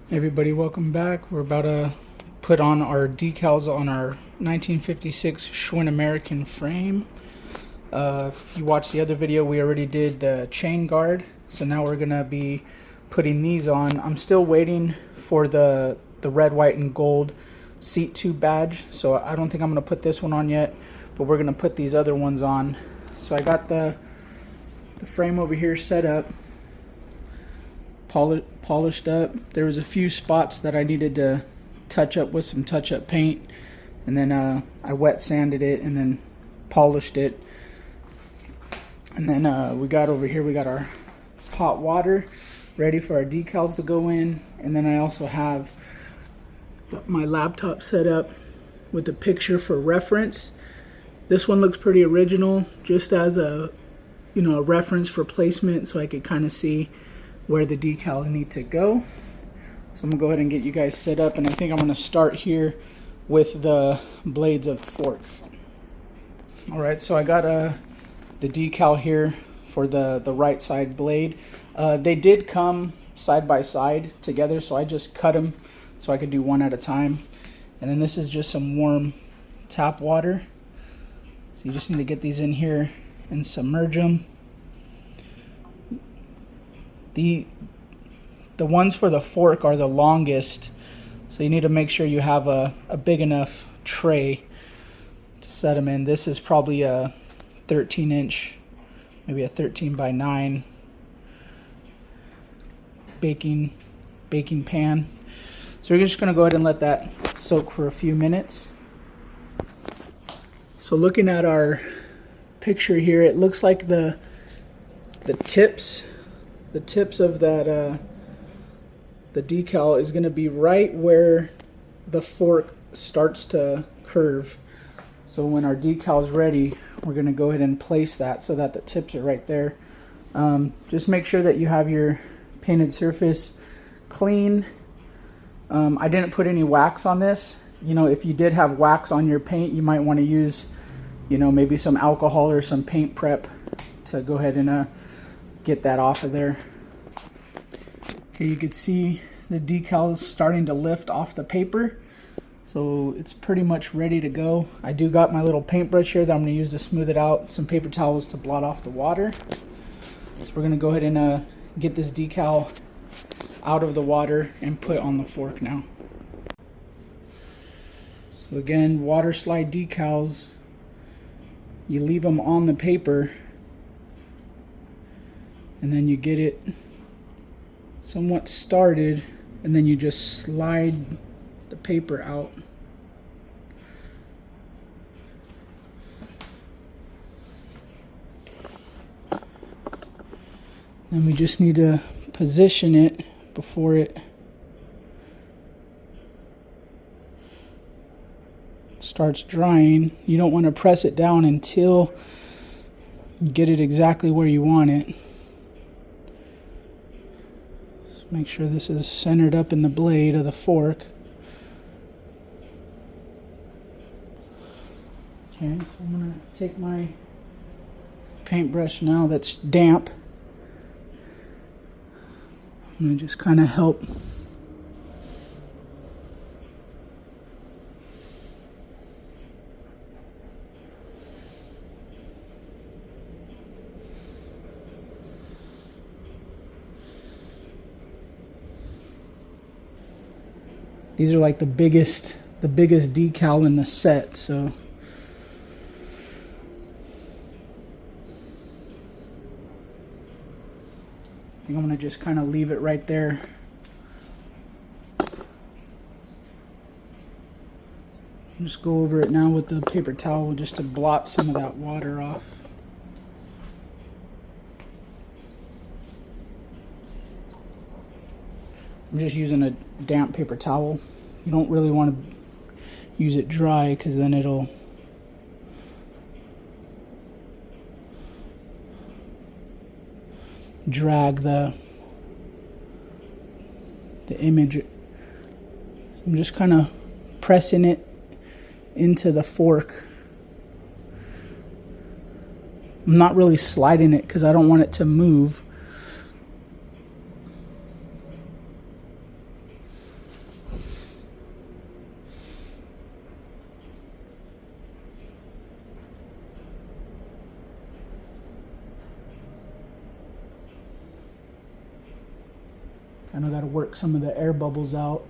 Hey everybody, welcome back. We're about to put on our decals on our 1956 Schwinn American frame. If you watched the other video, we already did the chain guard, so now we're gonna be putting these on. I'm still waiting for the red, white, and gold seat tube badge, so I don't think I'm gonna put this one on yet, but we're gonna put these other ones on. So I got the frame over here set up, polished up. There was a few spots that I needed to touch up with some touch-up paint, and then I wet sanded it and then polished it. And then we got over here, we got our hot water ready for our decals to go in. And then I also have my laptop set up with a picture for reference. This one looks pretty original, just as a a reference for placement, so I could kind of see where the decals need to go. So I'm gonna go ahead and get you guys set up, and I think I'm gonna start here with the blades of the fork. All right, so I got the decal here for the right side blade. They did come side by side together, so I just cut them so I could do one at a time. And then this is just some warm tap water. So you just need to get these in here and submerge them. The ones for the fork are the longest, so you need to make sure you have a big enough tray to set them in. This is probably a 13-inch, maybe a 13 by 9 baking pan. So we're just going to go ahead and let that soak for a few minutes. So looking at our picture here, it looks like the tips of that the decal is going to be right where the fork starts to curve. So when our decal is ready, we're going to go ahead and place that so that the tips are right there. Just make sure that you have your painted surface clean. I didn't put any wax on this. If you did have wax on your paint, you might want to use maybe some alcohol or some paint prep to go ahead and get that off of there. Here you can see the decals starting to lift off the paper, so it's pretty much ready to go. I do got my little paintbrush here that I'm going to use to smooth it out, some paper towels to blot off the water. So we're going to go ahead and get this decal out of the water and put on the fork now. So again, water slide decals, you leave them on the paper and then you get it somewhat started, and then you just slide the paper out. Then we just need to position it before it starts drying. You don't want to press it down until you get it exactly where you want it. Make sure this is centered up in the blade of the fork. Okay, so I'm going to take my paintbrush now that's damp. I'm going to just kind of help these are like the biggest decal in the set, so I think I'm going to just kind of leave it right there. Just go over it now with the paper towel just to blot some of that water off. I'm just using a damp paper towel. You don't really want to use it dry because then it'll drag the image. I'm just kind of pressing it into the fork. I'm not really sliding it because I don't want it to move. Kind of got to work some of the air bubbles out.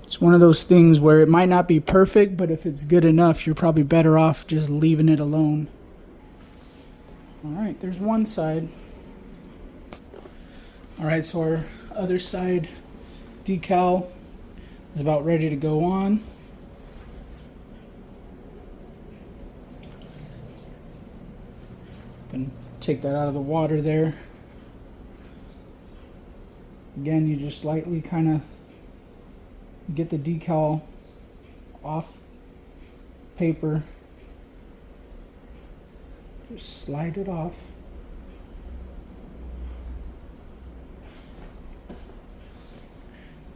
It's one of those things where it might not be perfect, but if it's good enough, you're probably better off just leaving it alone. All right, there's one side. All right, so our other side decal is about ready to go on. Gonna take that out of the water there. Again, you just lightly kind of get the decal off paper. Just slide it off.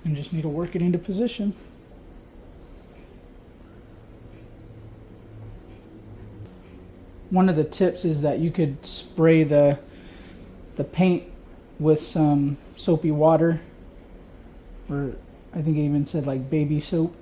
And just need to work it into position. One of the tips is that you could spray the paint with some soapy water, or I think it even said like baby soap.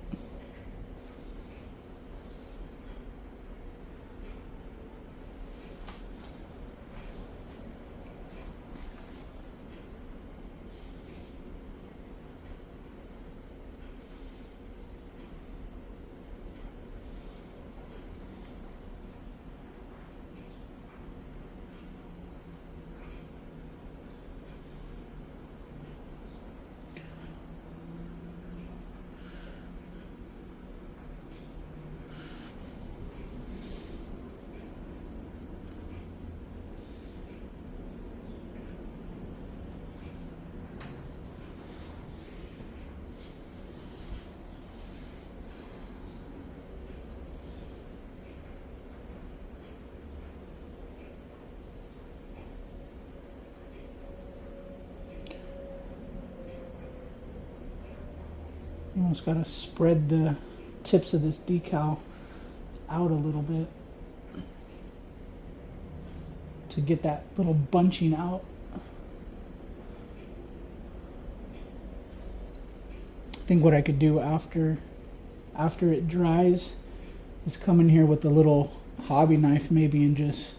You almost got to spread the tips of this decal out a little bit to get that little bunching out. I think what I could do after it dries is come in here with a little hobby knife maybe and just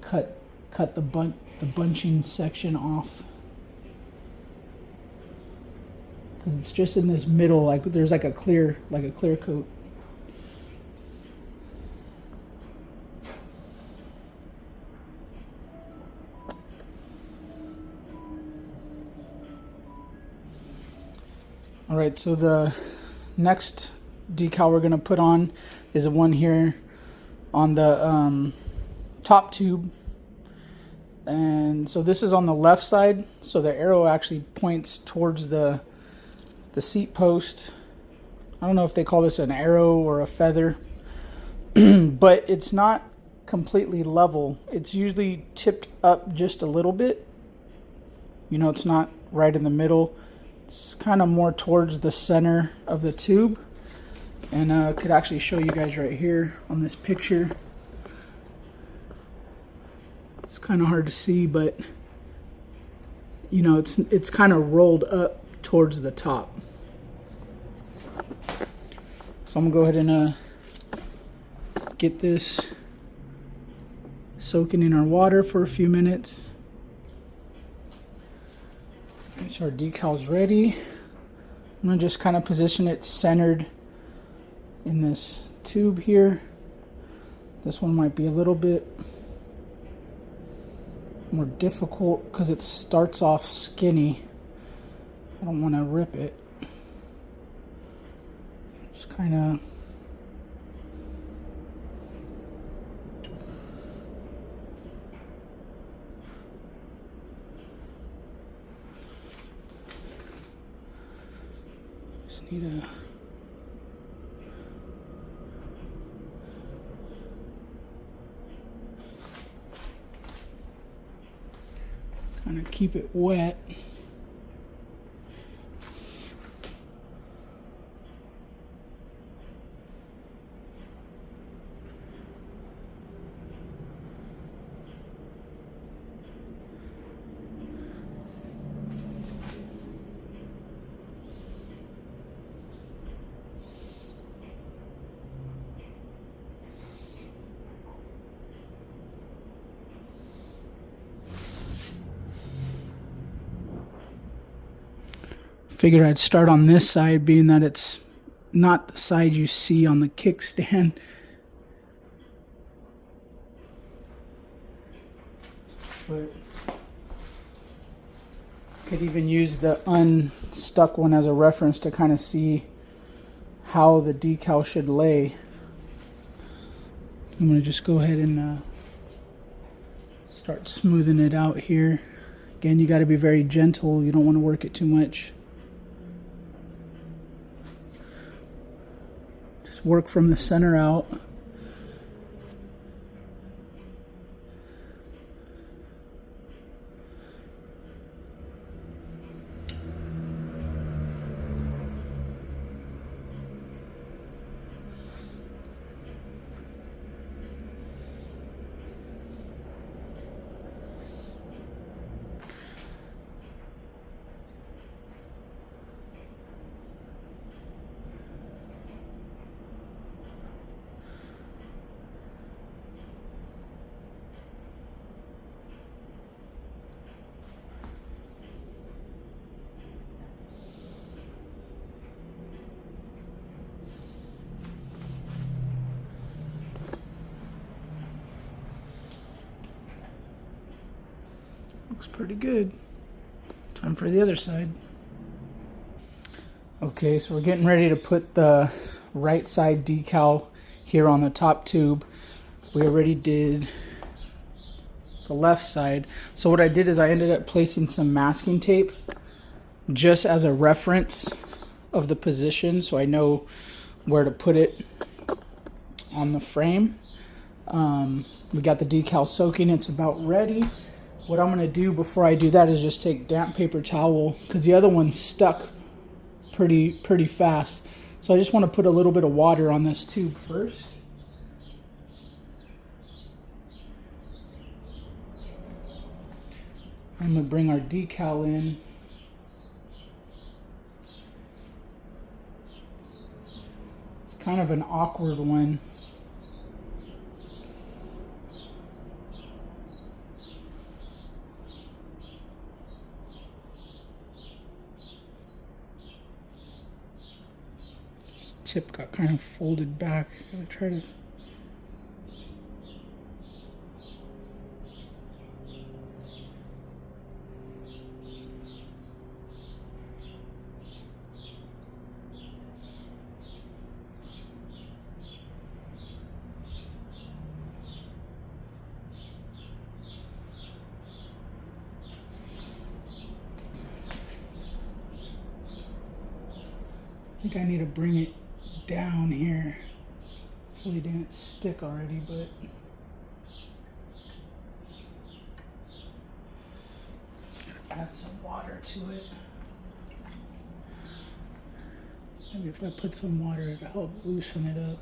cut the bunching section off. Because it's just in this middle, like there's like a clear coat. All right, so the next decal we're gonna put on is the one here on the top tube. And so this is on the left side, so the arrow actually points towards the seat post. I don't know if they call this an arrow or a feather, but it's not completely level. It's usually tipped up just a little bit. You know, it's not right in the middle. It's kind of more towards the center of the tube. And I could actually show you guys right here on this picture. It's kind of hard to see, but you know, it's kind of rolled up towards the top. So I'm gonna go ahead and get this soaking in our water for a few minutes. Okay, so our decal's ready. I'm gonna just kind of position it centered in this tube here. This one might be a little bit more difficult because it starts off skinny. I don't want to rip it. Just kind of need to kind of keep it wet. Figured I'd start on this side, being that it's not the side you see on the kickstand. But could even use the unstuck one as a reference to kind of see how the decal should lay. I'm going to just go ahead and start smoothing it out here. Again, you got to be very gentle. You don't want to work it too much. Just work from the center out. Looks pretty good. Time for the other side. Okay, so we're getting ready to put the right side decal here on the top tube. We already did the left side. So what I did is I ended up placing some masking tape just as a reference of the position, so I know where to put it on the frame. We got the decal soaking. It's about ready. What I'm going to do before I do that is just take damp paper towel, because the other one stuck pretty fast. So I just want to put a little bit of water on this tube first. I'm going to bring our decal in. It's kind of an awkward one. Tip got kind of folded back. I'm gonna try to I think I need to bring it down here. Hopefully it didn't stick already, but add some water to it. Maybe if I put some water, it'll help loosen it up.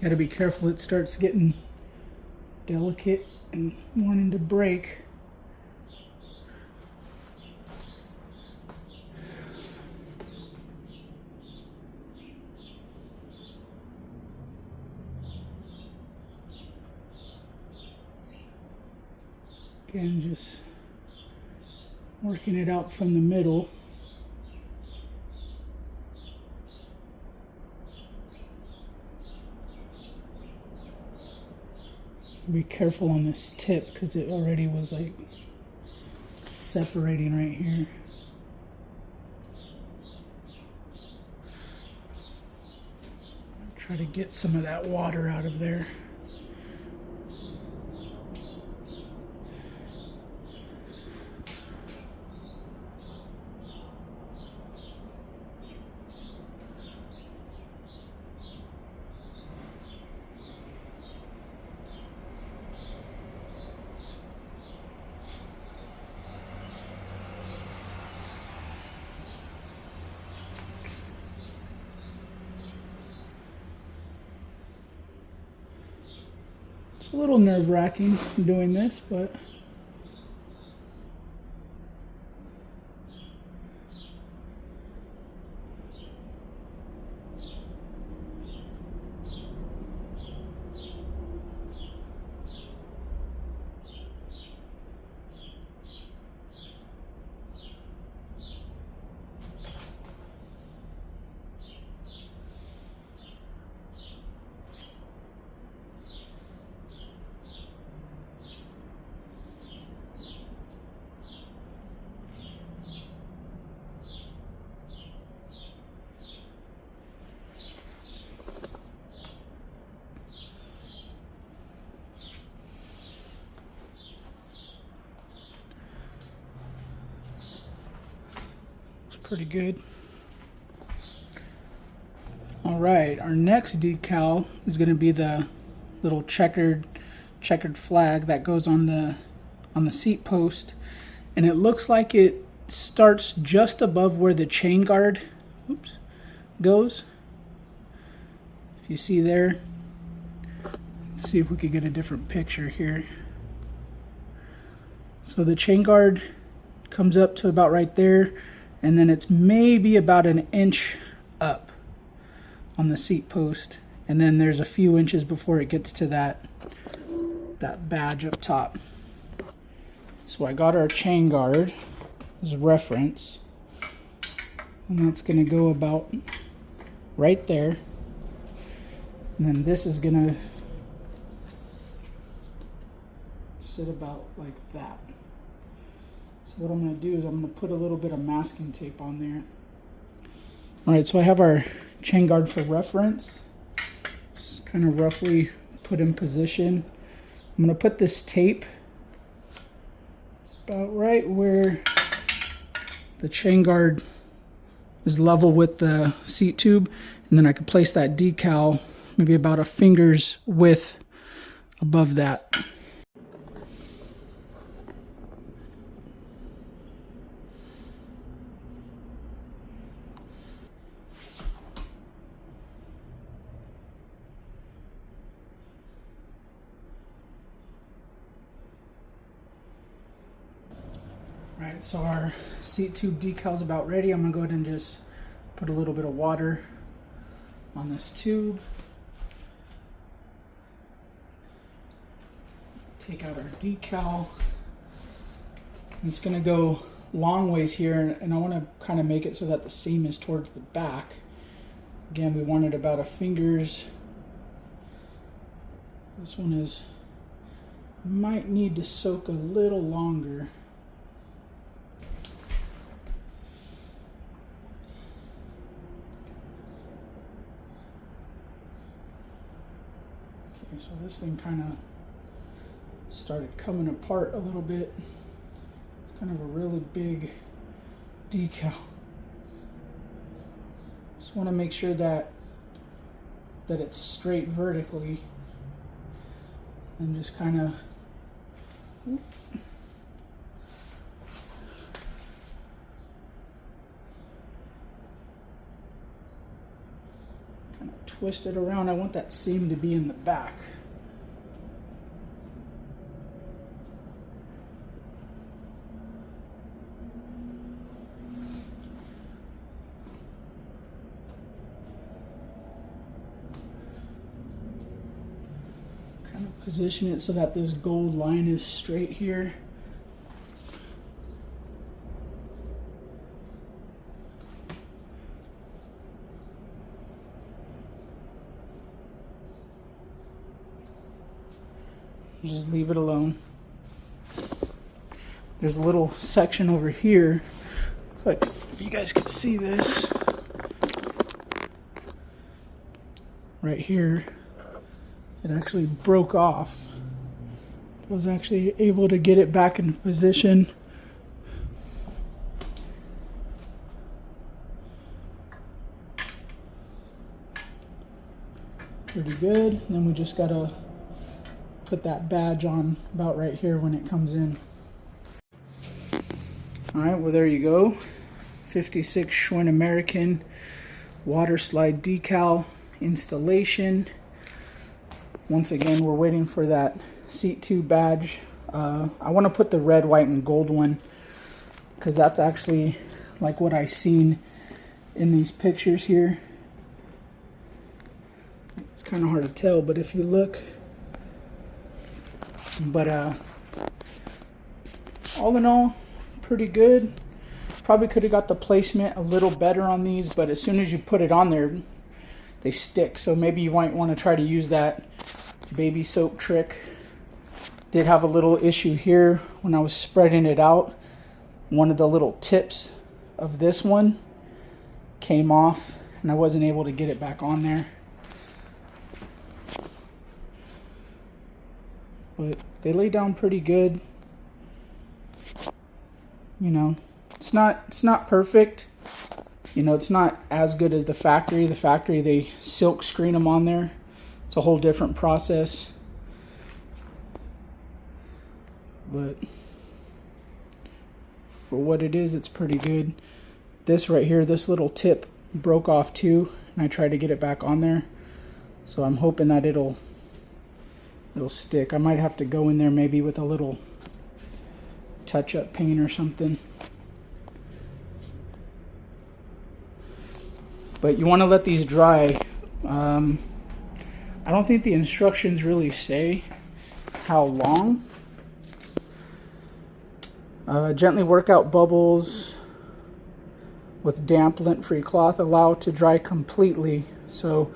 Got to be careful, it starts getting delicate and wanting to break. Again, just working it out from the middle. Be careful on this tip because it already was like separating right here. Try to get some of that water out of there. It's a little nerve-wracking doing this, but pretty good. All right, our next decal is going to be the little checkered flag that goes on the seat post, and it looks like it starts just above where the chain guard goes. If you see there, let's see if we could get a different picture here. So the chain guard comes up to about right there, and then it's maybe about an inch up on the seat post, and then there's a few inches before it gets to that badge up top. So I got our chain guard as a reference, and that's going to go about right there, and then this is going to sit about like that. So what I'm going to do is I'm going to put a little bit of masking tape on there. Alright, so I have our chain guard for reference. Just kind of roughly put in position. I'm going to put this tape about right where the chain guard is level with the seat tube, and then I can place that decal maybe about a finger's width above that. Alright, so our seat tube decal is about ready. I'm going to go ahead and just put a little bit of water on this tube. Take out our decal. It's going to go long ways here, and I want to kind of make it so that the seam is towards the back. Again, we want it about a finger's. This one is, might need to soak a little longer. Okay, so this thing kind of started coming apart a little bit. It's kind of a really big decal. Just want to make sure that it's straight vertically, and just kind of twist it around. I want that seam to be in the back. Kind of position it so that this gold line is straight here. Just leave it alone. There's a little section over here, but if you guys could see this right here, it actually broke off. I was actually able to get it back in position. Pretty good. And then we just gotta put that badge on about right here when it comes in. Alright, well there you go. 56 Schwinn American water slide decal installation. Once again, we're waiting for that seat 2 badge. I want to put the red, white, and gold one because that's actually like what I seen in these pictures here. It's kind of hard to tell, but if you look, but all in all, pretty good. Probably could have got the placement a little better on these, but as soon as you put it on there, they stick. So maybe you might want to try to use that baby soap trick. Did have a little issue here when I was spreading it out. One of the little tips of this one came off and I wasn't able to get it back on there. But they lay down pretty good. You know, it's not perfect. You know, it's not as good as the factory. The factory, they silk screen them on there. It's a whole different process. But for what it is, it's pretty good. This right here, this little tip broke off too, and I tried to get it back on there. So I'm hoping that it'll stick. I might have to go in there maybe with a little touch-up paint or something. But you want to let these dry. I don't think the instructions really say how long. Gently work out bubbles with damp lint-free cloth. Allow to dry completely. So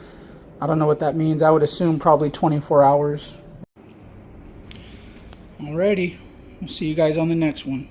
I don't know what that means. I would assume probably 24 hours. Alrighty. We'll see you guys on the next one.